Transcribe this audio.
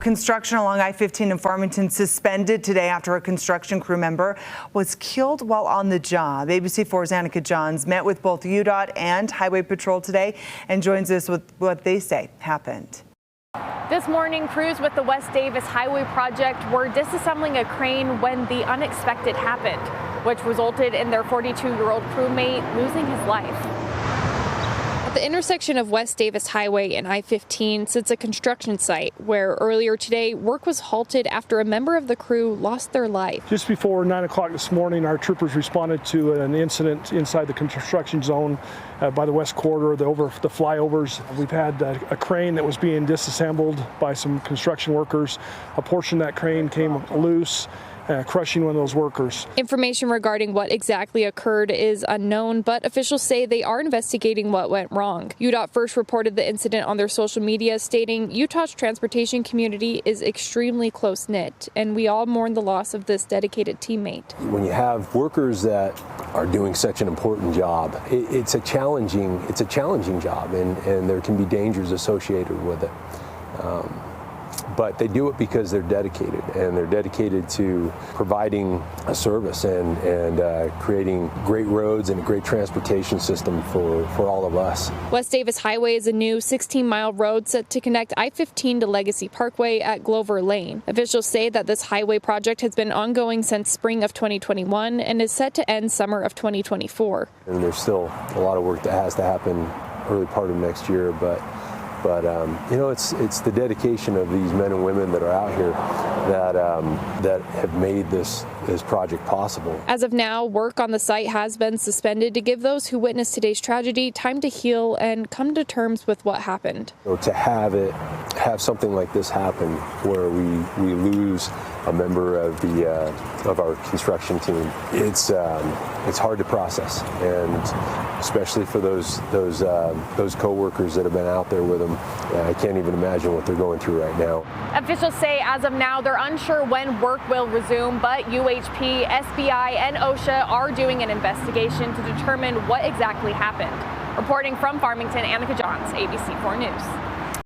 Construction along I-15 in Farmington suspended today after a construction crew member was killed while on the job. ABC4's Annika Johns met with both UDOT and Highway Patrol today and joins us with what they say happened. This morning, crews with the West Davis Highway project were disassembling a crane when the unexpected happened, which resulted in their 42-year-old crewmate losing his life. At the intersection of West Davis Highway and I-15 sits a construction site where earlier today work was halted after a member of the crew lost their life. Just before 9 o'clock this morning, our troopers responded to an incident inside the construction zone by the west corridor, the flyovers. We've had a crane that was being disassembled by some construction workers. A portion of that crane came loose, crushing one of those workers. Information regarding what exactly occurred is unknown, but officials say they are investigating what went wrong. UDOT first reported the incident on their social media, stating Utah's transportation community is extremely close-knit, and we all mourn the loss of this dedicated teammate. When you have workers that are doing such an important job, it's a challenging job, and there can be dangers associated with it. But they do it because they're dedicated, and they're dedicated to providing a service and creating great roads and a great transportation system for all of us. West Davis Highway is a new 16-mile road set to connect I-15 to Legacy Parkway at Glover Lane. Officials say that this highway project has been ongoing since spring of 2021 and is set to end summer of 2024. And there's still a lot of work that has to happen early part of next year, but you know, it's the dedication of these men and women that are out here that have made this project possible. As of now, work on the site has been suspended to give those who witnessed today's tragedy time to heal and come to terms with what happened. So to have something like this happen, where we lose a member of our construction team, it's hard to process, and especially for those co-workers that have been out there with them. I can't even imagine what they're going through right now. Officials say as of now they're unsure when work will resume, but UHP, SBI, and OSHA are doing an investigation to determine what exactly happened. Reporting from Farmington, Annika Johns, ABC4 News.